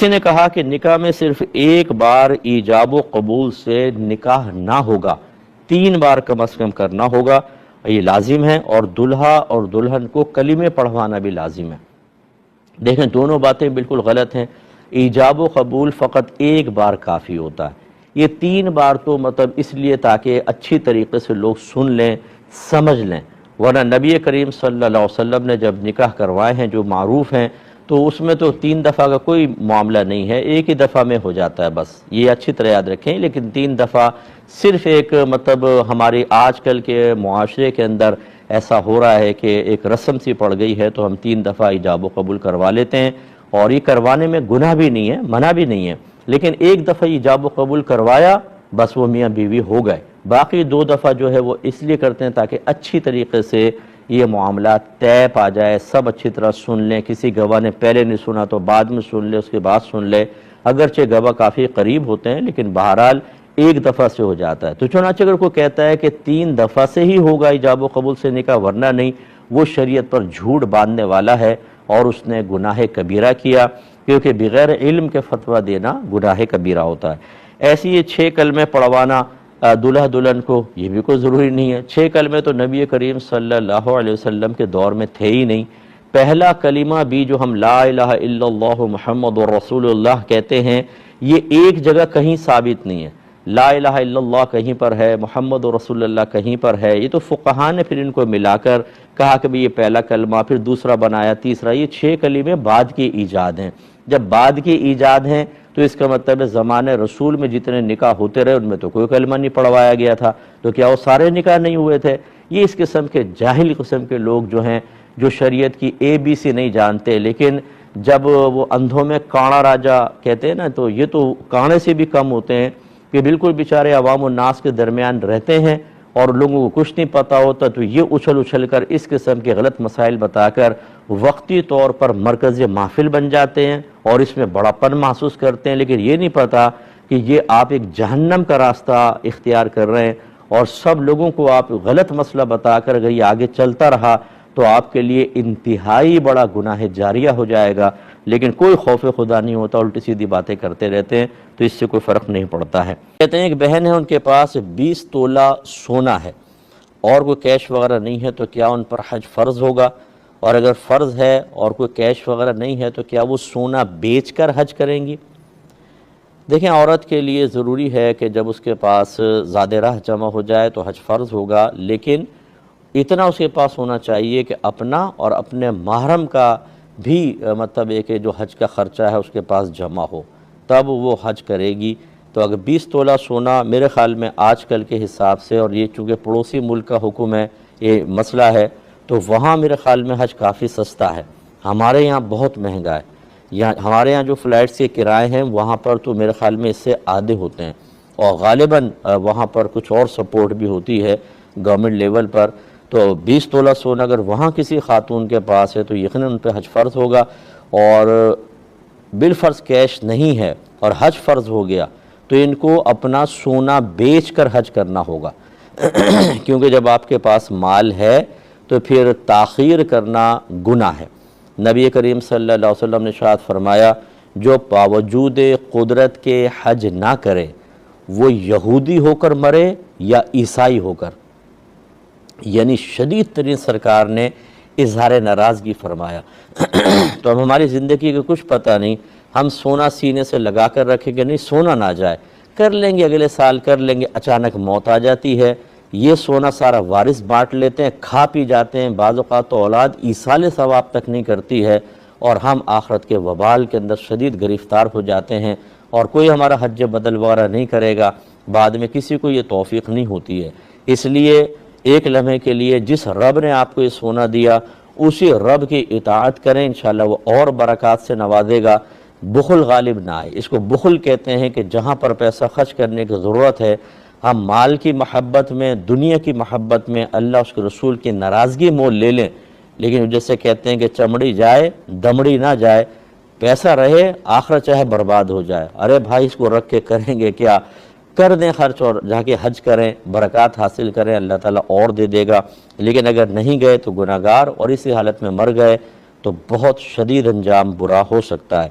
کسی نے کہا کہ نکاح میں صرف ایک بار ایجاب و قبول سے نکاح نہ ہوگا، 3 بار کم از کم کرنا ہوگا، یہ لازم ہے، اور دلہا اور دلہن کو کلمے پڑھوانا بھی لازم ہے۔ دیکھیں دونوں باتیں بالکل غلط ہیں۔ ایجاب و قبول فقط ایک بار کافی ہوتا ہے، یہ 3 بار تو مطلب اس لیے تاکہ اچھی طریقے سے لوگ سن لیں، سمجھ لیں، ورنہ نبی کریم صلی اللہ علیہ وسلم نے جب نکاح کروائے ہیں جو معروف ہیں تو اس میں تو 3 دفعہ کا کوئی معاملہ نہیں ہے، ایک ہی دفعہ میں ہو جاتا ہے بس، یہ اچھی طرح یاد رکھیں۔ لیکن 3 دفعہ صرف ایک مطلب ہمارے آج کل کے معاشرے کے اندر ایسا ہو رہا ہے کہ ایک رسم سی پڑ گئی ہے تو ہم 3 دفعہ ایجاب و قبول کروا لیتے ہیں، اور یہ کروانے میں گناہ بھی نہیں ہے، منع بھی نہیں ہے، لیکن ایک دفعہ ایجاب و قبول کروایا بس وہ میاں بیوی ہو گئے، باقی 2 دفعہ جو ہے وہ اس لیے کرتے ہیں تاکہ اچھی طریقے سے یہ معاملات طے پا جائے، سب اچھی طرح سن لیں، کسی گواہ نے پہلے نہیں سنا تو بعد میں سن لے، اس کے بعد سن لے، اگرچہ گواہ کافی قریب ہوتے ہیں لیکن بہرحال ایک دفعہ سے ہو جاتا ہے۔ تو چنانچہ اگر کوئی کہتا ہے کہ 3 دفعہ سے ہی ہوگا ایجاب و قبول سے نکاح ورنہ نہیں، وہ شریعت پر جھوٹ باندھنے والا ہے اور اس نے گناہ کبیرہ کیا، کیونکہ بغیر علم کے فتویٰ دینا گناہ کبیرہ ہوتا ہے۔ ایسی یہ 6 کلمے پڑھوانا دلہا دلہن کو، یہ بھی کوئی ضروری نہیں ہے۔ 6 کلمے تو نبی کریم صلی اللہ علیہ وسلم کے دور میں تھے ہی نہیں۔ پہلا کلمہ بھی جو ہم لا الہ الا اللہ محمد رسول اللہ کہتے ہیں، یہ ایک جگہ کہیں ثابت نہیں ہے۔ لا الہ الا اللہ کہیں پر ہے، محمد رسول اللہ کہیں پر ہے، یہ تو فقہاء نے پھر ان کو ملا کر کہا کہ یہ پہلا کلمہ، پھر دوسرا بنایا، تیسرا، یہ 6 کلمے بعد کی ایجاد ہیں۔ جب بعد کی ایجاد ہیں تو اس کا مطلب ہے زمانے رسول میں جتنے نکاح ہوتے رہے ان میں تو کوئی کلمہ نہیں پڑھوایا گیا تھا، تو کیا وہ سارے نکاح نہیں ہوئے تھے؟ یہ اس قسم کے جاہل قسم کے لوگ جو ہیں، جو شریعت کی ABC نہیں جانتے، لیکن جب وہ اندھوں میں کانا راجا کہتے ہیں نا، تو یہ تو کانے سے بھی کم ہوتے ہیں کہ بالکل بیچارے عوام الناس کے درمیان رہتے ہیں اور لوگوں کو کچھ نہیں پتہ ہوتا، تو یہ اچھل کر اس قسم کے غلط مسائل بتا کر وقتی طور پر مرکز محفل بن جاتے ہیں اور اس میں بڑا پن محسوس کرتے ہیں، لیکن یہ نہیں پتہ کہ یہ آپ ایک جہنم کا راستہ اختیار کر رہے ہیں، اور سب لوگوں کو آپ غلط مسئلہ بتا کر اگر یہ آگے چلتا رہا تو آپ کے لیے انتہائی بڑا گناہ جاریہ ہو جائے گا، لیکن کوئی خوف خدا نہیں ہوتا، الٹی سیدھی باتیں کرتے رہتے ہیں، تو اس سے کوئی فرق نہیں پڑتا ہے۔ کہتے ہیں ایک بہن ہے، ان کے پاس 20 تولہ سونا ہے اور کوئی کیش وغیرہ نہیں ہے، تو کیا ان پر حج فرض ہوگا؟ اور اگر فرض ہے اور کوئی کیش وغیرہ نہیں ہے تو کیا وہ سونا بیچ کر حج کریں گی؟ دیکھیں عورت کے لیے ضروری ہے کہ جب اس کے پاس زیادہ راہ جمع ہو جائے تو حج فرض ہوگا، لیکن اتنا اس کے پاس ہونا چاہیے کہ اپنا اور اپنے محرم کا بھی مطلب ہے کہ جو حج کا خرچہ ہے اس کے پاس جمع ہو، تب وہ حج کرے گی۔ تو اگر 20 تولہ سونا میرے خیال میں آج کل کے حساب سے، اور یہ چونکہ پڑوسی ملک کا حکم ہے، یہ مسئلہ ہے، تو وہاں میرے خیال میں حج کافی سستا ہے۔ ہمارے یہاں بہت مہنگا ہے، ہمارے یہاں جو فلائٹس کے کرائے ہیں وہاں پر تو میرے خیال میں اس سے آدھے ہوتے ہیں، اور غالباً وہاں پر کچھ اور سپورٹ بھی ہوتی ہے گورنمنٹ لیول پر۔ تو 20 تولہ سونا اگر وہاں کسی خاتون کے پاس ہے تو یقیناً ان پہ حج فرض ہوگا، اور بالفرض کیش نہیں ہے اور حج فرض ہو گیا تو ان کو اپنا سونا بیچ کر حج کرنا ہوگا، کیونکہ جب آپ کے پاس مال ہے تو پھر تاخیر کرنا گناہ ہے۔ نبی کریم صلی اللہ علیہ وسلم نے ارشاد فرمایا، جو باوجود قدرت کے حج نہ کرے وہ یہودی ہو کر مرے یا عیسائی ہو کر، یعنی شدید ترین سرکار نے اظہار ناراضگی فرمایا۔ تو اب ہماری زندگی کا کچھ پتہ نہیں، ہم سونا سینے سے لگا کر رکھیں گے، نہیں سونا نہ جائے، کر لیں گے اگلے سال کر لیں گے، اچانک موت آ جاتی ہے، یہ سونا سارا وارث بانٹ لیتے ہیں، کھا پی جاتے ہیں، بعض اوقات تو اولاد ایصال ثواب تک نہیں کرتی ہے، اور ہم آخرت کے وبال کے اندر شدید گرفتار ہو جاتے ہیں، اور کوئی ہمارا حج بدل وغیرہ نہیں کرے گا، بعد میں کسی کو یہ توفیق نہیں ہوتی ہے۔ اس لیے ایک لمحے کے لیے جس رب نے آپ کو یہ سونا دیا اسی رب کی اطاعت کریں، انشاءاللہ وہ اور برکات سے نوازے گا، بخل غالب نہ آئے۔ اس کو بخل کہتے ہیں کہ جہاں پر پیسہ خرچ کرنے کی ضرورت ہے، ہم مال کی محبت میں، دنیا کی محبت میں اللہ اس کے رسول کی ناراضگی مول لے لیں، لیکن جیسے کہتے ہیں کہ چمڑی جائے دمڑی نہ جائے، پیسہ رہے آخرت چاہے برباد ہو جائے، ارے بھائی اس کو رکھ کے کریں گے کیا، کر دیں خرچ اور جا کے حج کریں، برکات حاصل کریں، اللہ تعالیٰ اور دے دے گا۔ لیکن اگر نہیں گئے تو گناہگار، اور اسی حالت میں مر گئے تو بہت شدید انجام برا ہو سکتا ہے۔